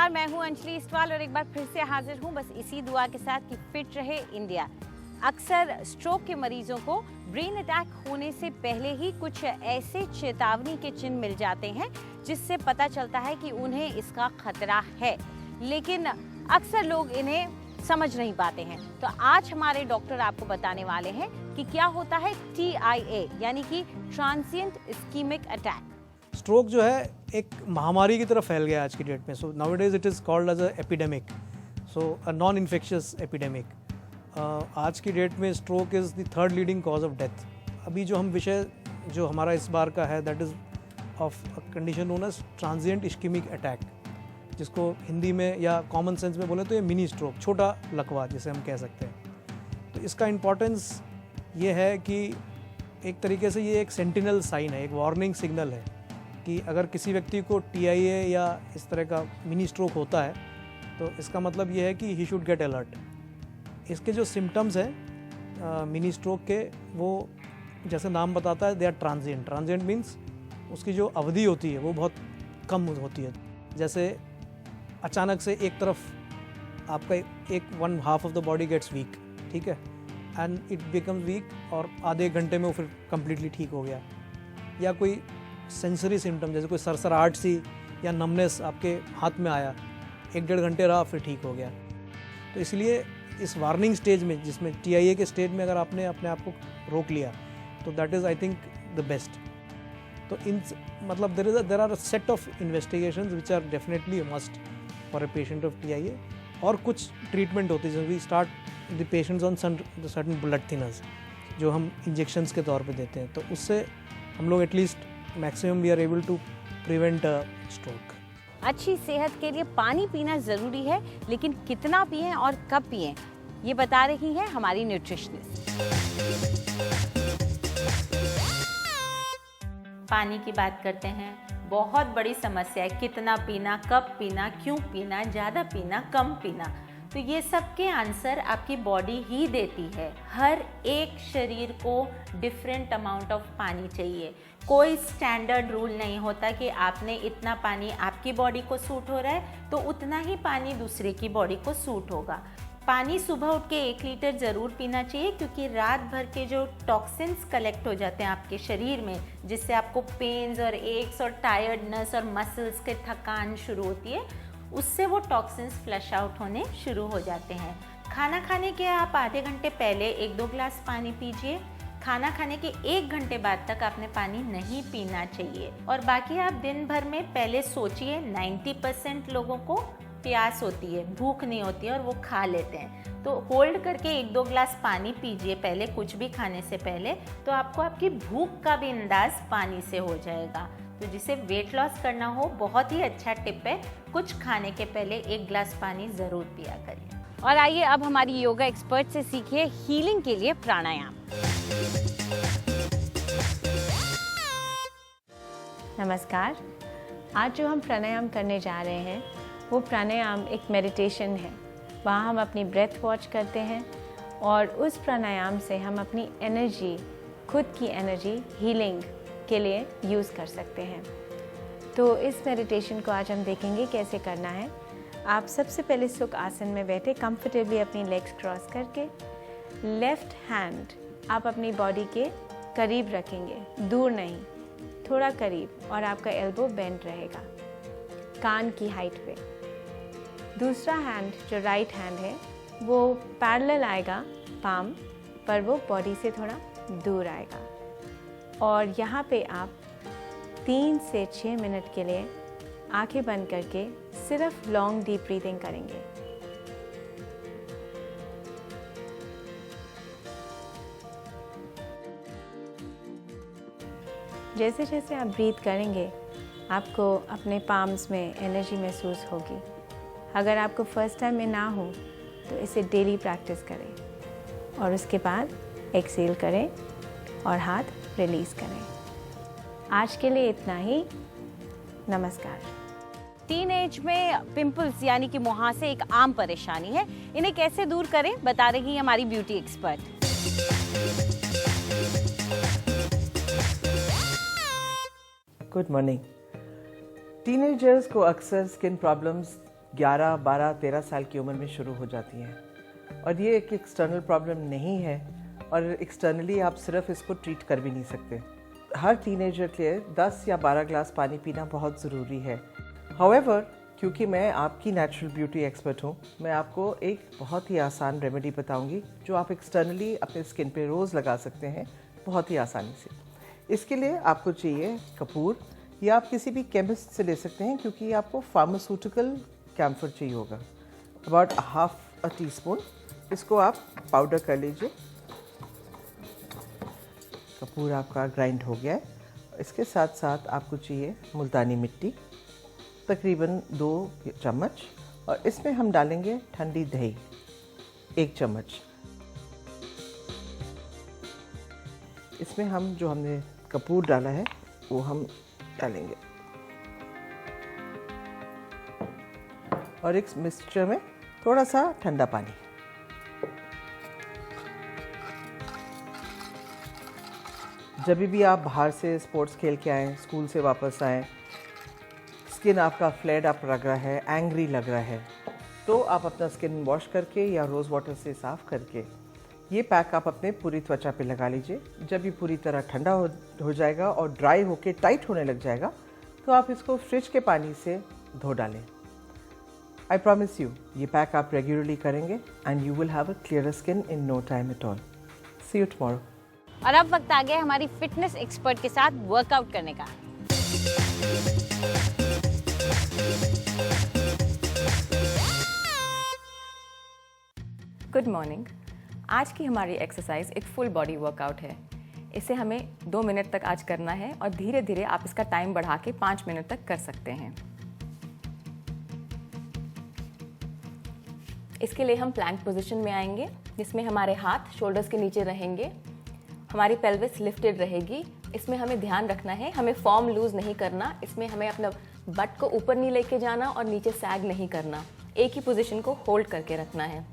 नमस्कार, मैं हूं अंजलि इस्टवाल और एक बार फिर से हाजिर हूं बस इसी दुआ के साथ कि फिट रहे इंडिया। अक्सर स्ट्रोक के मरीजों को ब्रेन अटैक होने से पहले ही कुछ ऐसे चेतावनी के चिन्ह मिल जाते हैं जिससे पता चलता है कि उन्हें इसका खतरा है, लेकिन अक्सर लोग इन्हें समझ नहीं पाते हैं। तो आज हमारे डॉक्टर आपको बताने वाले हैं कि क्या होता है TIA यानी कि ट्रांसिएंट इस्कीमिक अटैक। स्ट्रोक जो है एक महामारी की तरफ फैल गया आज की डेट में। So nowadays it is called as a epidemic, so a non infectious epidemic. आज की डेट में stroke is the third leading cause of death. अभी जो हम विषय जो हमारा इस बार का है that is of a condition known as transient ischaemic attack, जिसको हिंदी में या कॉमन सेंस में बोले तो ये मिनी स्ट्रोक, छोटा लकवा जिसे हम कह सकते हैं। तो इसका इम्पॉर्टेंस ये है कि एक तरीके से ये एक सेंटिनल साइन है, एक वार्निंग सिग्नल है कि अगर किसी व्यक्ति को TIA या इस तरह का मिनी स्ट्रोक होता है तो इसका मतलब ये है कि ही शुड गेट अलर्ट। इसके जो सिम्टम्स हैं मिनी स्ट्रोक के, वो जैसे नाम बताता है they are transient. Transient means उसकी जो अवधि होती है वो बहुत कम होती है। जैसे अचानक से एक तरफ आपका एक one half of the body gets weak, ठीक है, एंड इट बिकम्स वीक और आधे घंटे में वो फिर कम्प्लीटली ठीक हो गया। या कोई सेंसरी सिम्टम जैसे कोई सरसराहट सी या नमनेस आपके हाथ में आया, 1-1.5 घंटे रहा फिर ठीक हो गया। तो इसलिए इस वार्निंग स्टेज में, जिसमें TIA के स्टेज में अगर आपने अपने आप को रोक लिया तो that is I think the best. तो इन मतलब there are a set of investigations which are definitely must for a patient of TIA। और कुछ ट्रीटमेंट होती है, we start the patients on certain blood thinners जो हम इंजेक्शंस के तौर पे देते हैं, तो उससे हम लोग at least maximum we are able to prevent stroke. अच्छी सेहत के लिए पानी पीना ज़रूरी है, लेकिन कितना पिएं और कब पिएं ये बता रही हैं हमारी न्यूट्रिशनिस्ट। पानी की बात करते हैं, बहुत बड़ी समस्या है कितना पीना, कब पीना, क्यों पीना, ज़्यादा पीना, कम पीना। तो ये सब के आंसर आपकी बॉडी ही देती है। हर एक शरीर को डिफरेंट अमाउंट ऑफ पानी चाहिए। कोई स्टैंडर्ड रूल नहीं होता कि आपने इतना पानी आपकी बॉडी को सूट हो रहा है तो उतना ही पानी दूसरे की बॉडी को सूट होगा। पानी सुबह उठ के 1 लीटर ज़रूर पीना चाहिए, क्योंकि रात भर के जो टॉक्सिन्स कलेक्ट हो जाते हैं आपके शरीर में, जिससे आपको पेन्स और एक्स और टायर्डनेस और मसल्स के थकान शुरू होती है, उससे वो टॉक्सिन्स फ्लश आउट होने शुरू हो जाते हैं। खाना खाने के आप आधे घंटे पहले 1-2 ग्लास पानी पीजिए। खाना खाने के 1 घंटे बाद तक आपने पानी नहीं पीना चाहिए। और बाकी आप दिन भर में पहले सोचिए, 90% लोगों को प्यास होती है, भूख नहीं होती है और वो खा लेते हैं। तो होल्ड करके 1-2 ग्लास पानी पीजिए पहले, कुछ भी खाने से पहले, तो आपको आपकी भूख का भी अंदाज पानी से हो जाएगा। तो जिसे वेट लॉस करना हो, बहुत ही अच्छा टिप है, कुछ खाने के पहले 1 ग्लास पानी ज़रूर पिया करिए। और आइए अब हमारी योगा एक्सपर्ट से सीखिए हीलिंग के लिए प्राणायाम। नमस्कार, आज जो हम प्राणायाम करने जा रहे हैं वो प्राणायाम एक मेडिटेशन है। वहाँ हम अपनी ब्रेथ वॉच करते हैं और उस प्राणायाम से हम अपनी एनर्जी, खुद की एनर्जी हीलिंग के लिए यूज़ कर सकते हैं। तो इस मेडिटेशन को आज हम देखेंगे कैसे करना है। आप सबसे पहले सुख आसन में बैठे कंफर्टेबली अपनी लेग्स क्रॉस करके लेफ़्ट हैंड आप अपनी बॉडी के करीब रखेंगे, दूर नहीं, थोड़ा करीब, और आपका एल्बो बेंड रहेगा कान की हाइट पे। दूसरा हैंड जो राइट हैंड है वो पैरेलल आएगा पाम पर, वो बॉडी से थोड़ा दूर आएगा। और यहाँ पे आप 3 से 6 मिनट के लिए आंखें बंद करके सिर्फ लॉन्ग डीप ब्रीदिंग करेंगे। जैसे जैसे आप ब्रीथ करेंगे आपको अपने पाम्स में एनर्जी महसूस होगी। अगर आपको फर्स्ट टाइम में ना हो तो इसे डेली प्रैक्टिस करें और उसके बाद एक्सेल करें और हाथ रिलीज़ करें। आज के लिए इतना ही। नमस्कार। टीनेज में पिंपल्स यानी कि मुहासे एक आम परेशानी है, इन्हें कैसे दूर करें बता रही है हमारी beauty expert. Good morning. Teenagers को अक्सर स्किन प्रॉब्लम्स 11, 12, 13 साल की उम्र में शुरू हो जाती हैं। और ये एक एक्सटर्नल प्रॉब्लम नहीं है और एक्सटर्नली आप सिर्फ इसको ट्रीट कर भी नहीं सकते। हर टीनेजर के लिए 10 या 12 ग्लास पानी पीना बहुत ज़रूरी है। हाउएवर, क्योंकि मैं आपकी नेचुरल ब्यूटी एक्सपर्ट हूँ, मैं आपको एक बहुत ही आसान रेमेडी बताऊँगी जो आप एक्सटर्नली अपने स्किन पे रोज़ लगा सकते हैं बहुत ही आसानी से। इसके लिए आपको चाहिए कपूर, या आप किसी भी केमिस्ट से ले सकते हैं क्योंकि आपको फार्मास्यूटिकल कैम्फर चाहिए होगा। अबाउट हाफ अ टीस्पून इसको आप पाउडर कर लीजिए। कपूर आपका ग्राइंड हो गया है। इसके साथ साथ आपको चाहिए मुल्तानी मिट्टी, तकरीबन 2 चम्मच, और इसमें हम डालेंगे ठंडी दही 1 चम्मच। इसमें हम जो हमने कपूर डाला है वो हम डालेंगे और एक मिक्सचर में थोड़ा सा ठंडा पानी। जब भी आप बाहर से स्पोर्ट्स खेल के आएँ, स्कूल से वापस आएँ, स्किन आपका फ्लेड अप लग रहा है, एंग्री लग रहा है, तो आप अपना स्किन वॉश करके या रोज़ वाटर से साफ़ करके ये पैक आप अपने पूरी त्वचा पे लगा लीजिए। जब ये पूरी तरह ठंडा हो जाएगा और ड्राई होके टाइट होने लग जाएगा तो आप इसको फ्रिज के पानी से धो डालें। आई प्रॉमिस यू, ये पैक आप रेगुलरली करेंगे and you will have a clear skin in no time at all. See you tomorrow. और अब वक्त आ गया हमारी फिटनेस एक्सपर्ट के साथ वर्कआउट करने का। Good morning. आज की हमारी एक्सरसाइज एक फुल बॉडी वर्कआउट है। इसे हमें 2 मिनट तक आज करना है और धीरे धीरे आप इसका टाइम बढ़ा के 5 मिनट तक कर सकते हैं। इसके लिए हम प्लैंक पोजीशन में आएंगे, जिसमें हमारे हाथ शोल्डर्स के नीचे रहेंगे, हमारी पेल्विस लिफ्टेड रहेगी। इसमें हमें ध्यान रखना है, हमें फॉर्म लूज नहीं करना। इसमें हमें अपना बट को ऊपर नहीं लेके जाना और नीचे सैग नहीं करना। एक ही पोजीशन को होल्ड करके रखना है।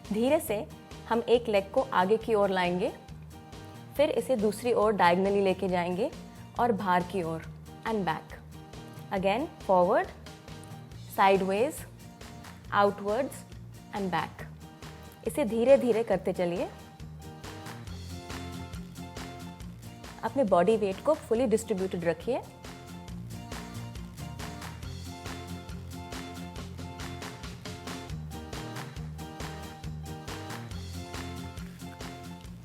धीरे से हम एक लेग को आगे की ओर लाएंगे, फिर इसे दूसरी ओर डायगनली लेके जाएंगे और बाहर की ओर and back. Again forward, sideways, outwards and back. इसे धीरे धीरे करते चलिए। अपने बॉडी वेट को फुली डिस्ट्रीब्यूटेड रखिए।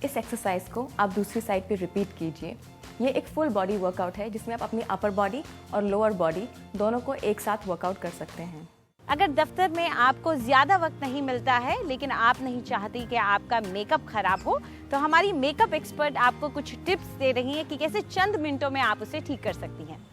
इस एक्सरसाइज को आप दूसरी साइड पे रिपीट कीजिए। ये एक फुल बॉडी वर्कआउट है जिसमें आप अपनी अपर बॉडी और लोअर बॉडी दोनों को एक साथ वर्कआउट कर सकते हैं। अगर दफ्तर में आपको ज़्यादा वक्त नहीं मिलता है लेकिन आप नहीं चाहती कि आपका मेकअप खराब हो, तो हमारी मेकअप एक्सपर्ट आपको कुछ टिप्स दे रही हैं कि कैसे चंद मिनटों में आप उसे ठीक कर सकती हैं।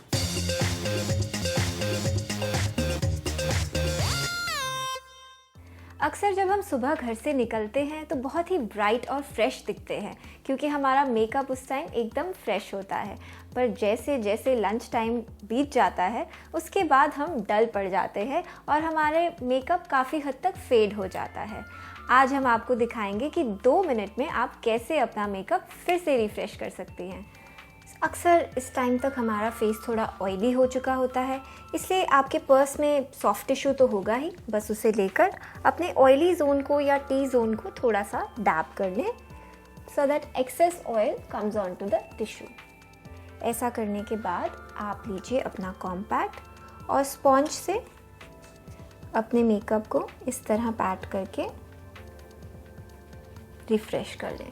अक्सर जब हम सुबह घर से निकलते हैं तो बहुत ही ब्राइट और फ्रेश दिखते हैं क्योंकि हमारा मेकअप उस टाइम एकदम फ्रेश होता है। पर जैसे जैसे लंच टाइम बीत जाता है उसके बाद हम डल पड़ जाते हैं और हमारे मेकअप काफ़ी हद तक फेड हो जाता है। आज हम आपको दिखाएंगे कि 2 मिनट में आप कैसे अपना मेकअप फिर से रिफ्रेश कर सकती हैं। अक्सर इस टाइम तक हमारा फेस थोड़ा ऑयली हो चुका होता है, इसलिए आपके पर्स में सॉफ्ट टिश्यू तो होगा ही। बस उसे लेकर अपने ऑयली जोन को या टी जोन को थोड़ा सा डैप कर लें so that excess oil comes on to the tissue. ऐसा करने के बाद आप लीजिए अपना कॉम्पैक्ट और स्पॉन्ज से अपने मेकअप को इस तरह पैट करके रिफ्रेश कर लें।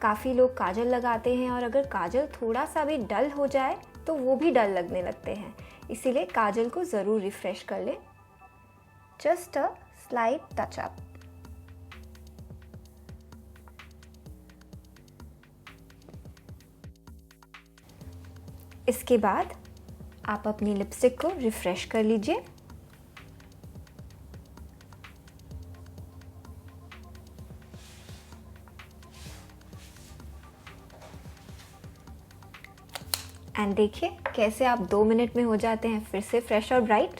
काफ़ी लोग काजल लगाते हैं और अगर काजल थोड़ा सा भी डल हो जाए तो वो भी डल लगने लगते हैं, इसीलिए काजल को ज़रूर रिफ्रेश कर लें। Just a slight touch up. इसके बाद आप अपनी लिपस्टिक को रिफ्रेश कर लीजिए। एंड देखिए कैसे आप 2 मिनट में हो जाते हैं फिर से फ्रेश और ब्राइट।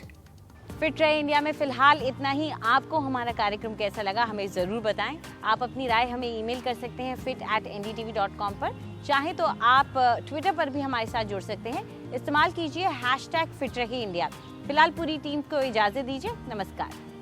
फिट रहे इंडिया में फिलहाल इतना ही। आपको हमारा कार्यक्रम कैसा लगा हमें ज़रूर बताएं। आप अपनी राय हमें ईमेल कर सकते हैं fit@ndtv.com पर। चाहे तो आप ट्विटर पर भी हमारे साथ जुड़ सकते हैं। इस्तेमाल कीजिए #फिट रहे इंडिया। फिलहाल पूरी टीम को इजाजत दीजिए, नमस्कार।